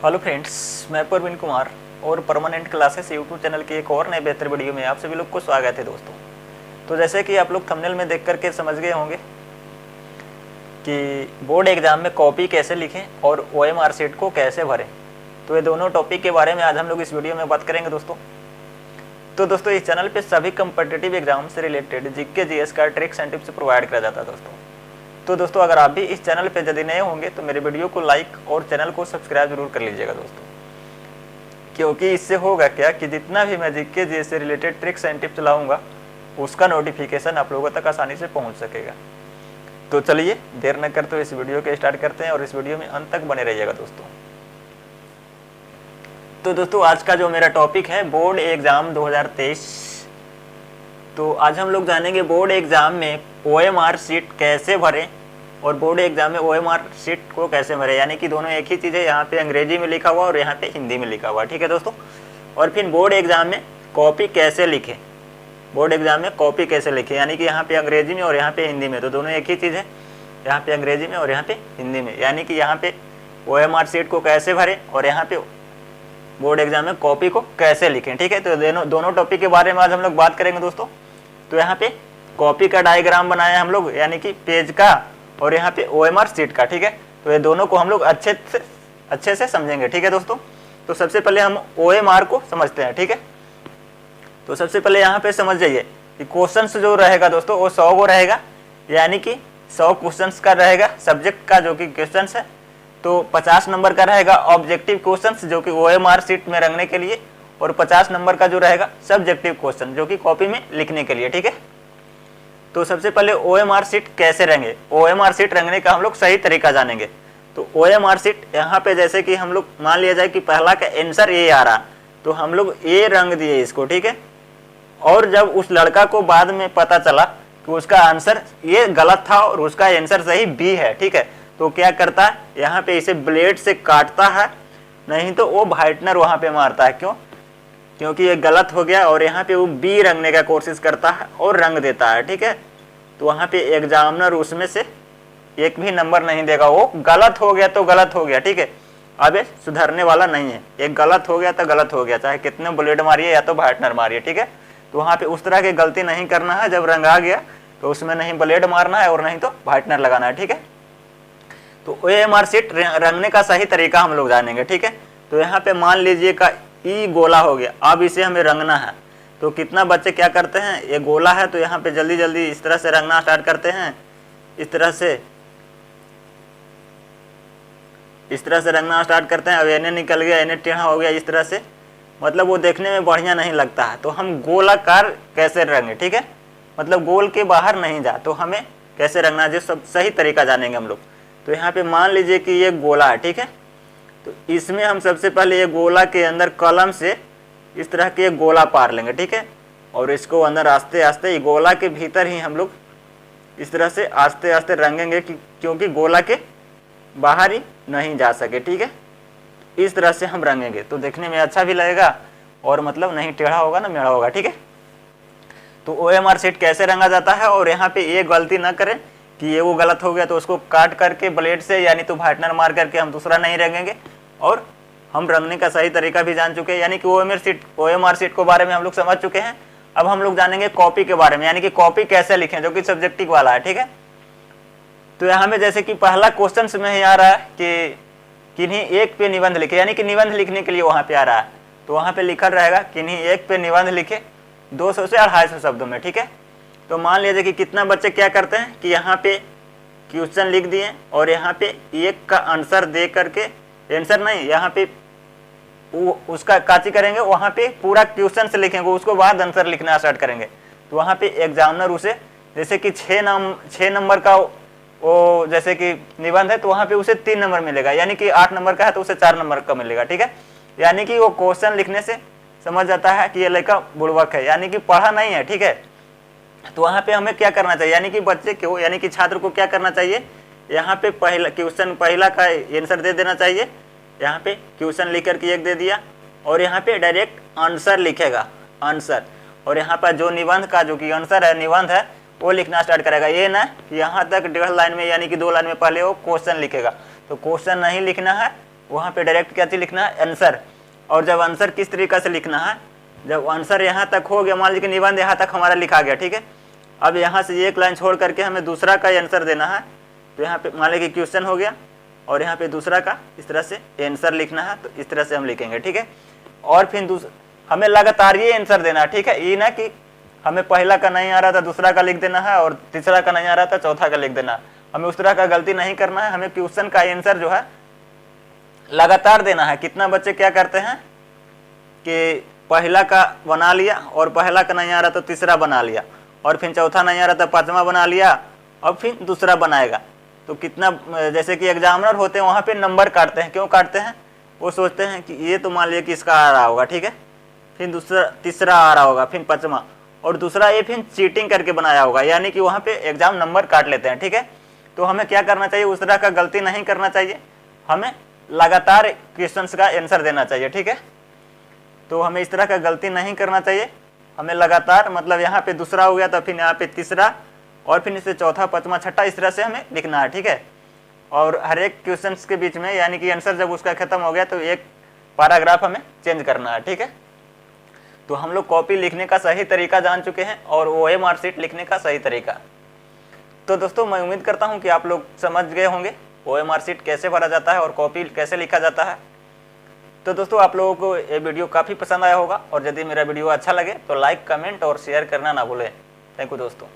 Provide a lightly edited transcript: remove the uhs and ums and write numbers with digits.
Hello friends, मैं प्रवीण कुमार और permanent classes YouTube channel की एक और नए बेहतर वीडियो में आप सभी लोग को स्वागत है दोस्तों। तो जैसे कि आप लोग थंबनेल में देख करके समझ गए होंगे कि बोर्ड एग्जाम में कॉपी कैसे लिखें और OMR शीट को कैसे भरें, तो ये दोनों टॉपिक के बारे में आज हम लोग इस वीडियो में बात करेंगे दोस्तों। तो दोस्तों इस चैनल पर सभी कम्पिटिटिव एग्जाम से रिलेटेड जीके जीएस का ट्रिक्स एंड टिप्स प्रोवाइड किया जाता है दोस्तों। तो दोस्तों अगर आप भी इस चैनल पे यदि नए होंगे तो मेरे वीडियो को लाइक और चैनल को सब्सक्राइब जरूर कर लीजिएगा दोस्तों, क्योंकि इससे होगा क्या कि जितना भी मैं जीके जीएस से रिलेटेड ट्रिक्स एंड टिप्स लाऊंगा उसका नोटिफिकेशन आप लोगों तक आसानी से पहुंच सकेगा। तो चलिए देर न करते हुए इस वीडियो को स्टार्ट करते हैं और इस वीडियो में अंत तक बने रहिएगा दोस्तों। तो दोस्तों आज का जो मेरा टॉपिक है बोर्ड एग्जाम 2023। तो आज हम लोग जानेंगे बोर्ड एग्जाम में OMR शीट कैसे भरें और बोर्ड एग्जाम में OMR शीट को कैसे भरें, यानी कि दोनों एक ही चीज़ है। यहाँ पे अंग्रेजी में लिखा हुआ और यहाँ पे हिंदी में लिखा हुआ, ठीक है दोस्तों। और फिर बोर्ड एग्जाम में कॉपी कैसे लिखें, बोर्ड एग्जाम में कॉपी कैसे लिखें, यानी कि यहाँ पे अंग्रेजी में और यहाँ पे हिंदी में, तो दोनों एक ही चीज़ है। यहाँ पे अंग्रेजी में और यहाँ पे हिंदी में, यानी कि यहाँ पे OMR शीट को कैसे भरें और यहाँ पे बोर्ड एग्जाम में कॉपी को कैसे लिखें, ठीक है। तो दोनों टॉपिक के बारे में आज हम लोग बात करेंगे दोस्तों। तो यहाँ पे कॉपी का डायग्राम बनाया हम लोग, यानी कि पेज का, और यहाँ पे OMR शीट का, ठीक है। तो ये दोनों को हम लोग अच्छे से समझेंगे, ठीक है दोस्तों। तो सबसे पहले हम OMR को समझते हैं, ठीक है। तो सबसे पहले यहाँ पे समझ जाइए कि क्वेश्चंस जो रहेगा दोस्तों वो 100 को रहेगा, यानी कि 100 क्वेश्चंस का रहेगा सब्जेक्ट का जो कि क्वेश्चंस है। तो 50 नंबर का रहेगा ऑब्जेक्टिव क्वेश्चंस जो कि OMR शीट में रखने के लिए, और 50 नंबर का जो रहेगा सब्जेक्टिव क्वेश्चन जो कि कॉपी में लिखने के लिए, ठीक है। तो सबसे पहले OMR शीट कैसे रंगे, OMR शीट रंगने का हम लोग सही तरीका जानेंगे। तो OMR शीट यहाँ पे जैसे कि हम लोग मान लिया जाए कि पहला का आंसर ए आ रहा, तो हम लोग ए रंग दिए इसको, ठीक है। और जब उस लड़का को बाद में पता चला कि उसका आंसर ये गलत था और उसका आंसर सही बी है, ठीक है, तो क्या करता है, यहाँ पे इसे ब्लेड से काटता है, नहीं तो वो व्हाइटनर वहाँ पे मारता है। क्यों? क्योंकि ये गलत हो गया और यहाँ पे वो बी रंगने का कोशिश करता है और रंग देता है, ठीक है। तो वहाँ पे एग्जामिनर उसमें से एक भी नंबर नहीं देगा, वो गलत हो गया तो गलत हो गया, ठीक है। अब ये सुधरने वाला नहीं है, एक गलत हो गया तो गलत हो गया, चाहे कितने ब्लेड मारिए या तो व्हाइटनर मारिए, ठीक है। तो वहाँ पे उस तरह की गलती नहीं करना है। जब रंग आ गया तो उसमें नहीं ब्लेड मारना है और नहीं तो व्हाइटनर लगाना है, ठीक है। तो OMR शीट रंगने का सही तरीका हम लोग जानेंगे, ठीक है। तो यहाँ पे मान लीजिए का ई गोला हो गया, अब इसे हमें रंगना है। तो कितना बच्चे क्या करते हैं, ये गोला है तो यहाँ पे जल्दी जल्दी इस तरह से रंगना स्टार्ट करते हैं, इस तरह से रंगना स्टार्ट करते हैं। अब एने निकल गया, एने टेढ़ा हो गया, इस तरह से, मतलब वो देखने में बढ़िया नहीं लगता है। तो हम गोलाकार कैसे रंगे, ठीक है, मतलब गोल के बाहर नहीं जा, तो हमें कैसे रंगना है, जो सब सही तरीका जानेंगे हम लोग। तो यहाँ पे मान लीजिए कि ये गोला है, ठीक है। तो इसमें हम सबसे पहले ये गोला के अंदर कलम से इस तरह के गोला पार लेंगे, ठीक है। और इसको अंदर आस्ते आस्ते गोला के भीतर ही हम लोग इस तरह से आस्ते आस्ते रंगेंगे, क्योंकि गोला के बाहर ही नहीं जा सके, ठीक है। इस तरह से हम रंगेंगे तो देखने में अच्छा भी लगेगा और मतलब नहीं टेढ़ा होगा ना मेढ़ा होगा, ठीक है। तो OMR शीट कैसे रंगा जाता है, और यहाँ पे ये गलती ना करें कि ये वो गलत हो गया तो उसको काट करके ब्लेड से यानी तो व्हाइटनर मार करके हम दूसरा नहीं रंगेंगे। और हम रंगने का सही तरीका भी जान चुके हैं, यानी कि OMR शीट के बारे में हम लोग समझ चुके हैं। अब हम लोग जानेंगे कॉपी के बारे में, यानी कि कॉपी कैसे लिखें, जो कि सब्जेक्टिव वाला है, ठीक है। तो यहाँ में जैसे कि पहला क्वेश्चन में ही आ रहा है कि किन्हीं एक पे निबंध लिखे, यानी कि निबंध लिखने के लिए वहाँ पे आ रहा है। तो वहाँ पे लिखा रहेगा किन्हीं एक पे निबंध लिखे 200 से 250 शब्दों में, ठीक है। तो मान लीजिए कि कितना बच्चे क्या करते हैं कि यहाँ पे क्वेश्चन लिख दिए और यहाँ पे एक का आंसर दे करके, आंसर नहीं, यहाँ पे उसका काची करेंगे, वहाँ पे पूरा क्वेश्चन से लिखेंगे, उसको बाद आंसर लिखना स्टार्ट करेंगे। तो वहाँ पे एग्जामिनर उसे जैसे कि 6 नंबर का वो जैसे कि निबंध है तो वहाँ पे उसे 3 नंबर मिलेगा, यानी कि 8 नंबर का है तो उसे 4 नंबर का मिलेगा, ठीक है। यानी कि वो क्वेश्चन लिखने से समझ जाता है कि ये लड़का बुड़बक है, यानी कि पढ़ा नहीं है, ठीक है। तो वहाँ पे हमें क्या करना चाहिए, यानी कि बच्चे को, यानी कि छात्र को क्या करना चाहिए, यहाँ पे पहला क्वेश्चन पहला का आंसर दे देना चाहिए। यहाँ पे क्वेश्चन लिख करके एक दे दिया और यहाँ पे डायरेक्ट आंसर लिखेगा, आंसर। और यहाँ पर जो निबंध का जो कि आंसर है, निबंध है, वो लिखना स्टार्ट करेगा। ये ना कि यहाँ तक 1.5 लाइन में यानी कि 2 लाइन में पहले वो क्वेश्चन लिखेगा, तो क्वेश्चन नहीं लिखना है, वहाँ पे डायरेक्ट क्या चीज़ लिखना है, आंसर। और जब आंसर किस तरीक़े से लिखना है, जब आंसर यहाँ तक हो गया, मान लीजिए कि निबंध यहाँ तक हमारा लिखा गया, ठीक है, अब यहाँ से एक लाइन छोड़ करके हमें दूसरा का आंसर देना है। तो यहाँ पे मान लीजिए कि क्वेश्चन हो गया और यहाँ पे दूसरा का इस तरह से आंसर लिखना है, तो इस तरह से हम लिखेंगे, ठीक है। और फिर हमें लगातार ये आंसर देना है, ठीक है, ये ना कि हमें पहला का नहीं आ रहा था दूसरा का लिख देना है और तीसरा का नहीं आ रहा था चौथा का लिख देना है। हमें उस तरह का गलती नहीं करना है। हमें क्वेश्चन का आंसर जो है लगातार देना है। कितना बच्चे क्या करते हैं कि पहला का बना लिया और पहला का नहीं आ रहा तो तीसरा बना लिया, और फिर चौथा नहीं आ रहा था पांचवा बना लिया और फिर दूसरा बनाएगा। तो कितना, जैसे कि एग्जामिनर होते हैं वहाँ पे नंबर काटते हैं। क्यों काटते हैं? वो सोचते हैं कि ये तो मान लिया कि इसका आ रहा होगा, ठीक है, फिर दूसरा तीसरा आ रहा होगा, फिर पांचवा, और दूसरा ये फिर चीटिंग करके बनाया होगा, यानी कि वहाँ पे एग्जाम नंबर काट लेते हैं, ठीक है। तो हमें क्या करना चाहिए, उस तरह का गलती नहीं करना चाहिए। हमें लगातार क्वेश्चंस का आंसर देना चाहिए, ठीक है। तो हमें इस तरह का गलती नहीं करना चाहिए। हमें लगातार, मतलब यहाँ पे दूसरा हो गया तो फिर यहाँ पे तीसरा और फिर इसे चौथा पांचवा छठा इस तरह से हमें लिखना है, ठीक है। और हर एक क्वेश्चंस के बीच में, यानी कि आंसर जब उसका खत्म हो गया तो एक पैराग्राफ हमें चेंज करना है, ठीक है। तो हम लोग कॉपी लिखने का सही तरीका जान चुके हैं और OMR शीट लिखने का सही तरीका। तो दोस्तों मैं उम्मीद करता हूं कि आप लोग समझ गए होंगे OMR शीट कैसे भरा जाता है और कॉपी कैसे लिखा जाता है। तो दोस्तों आप लोगों को ये वीडियो काफ़ी पसंद आया होगा, और यदि मेरा वीडियो अच्छा लगे तो लाइक, कमेंट और शेयर करना ना भूलें। थैंक यू दोस्तों।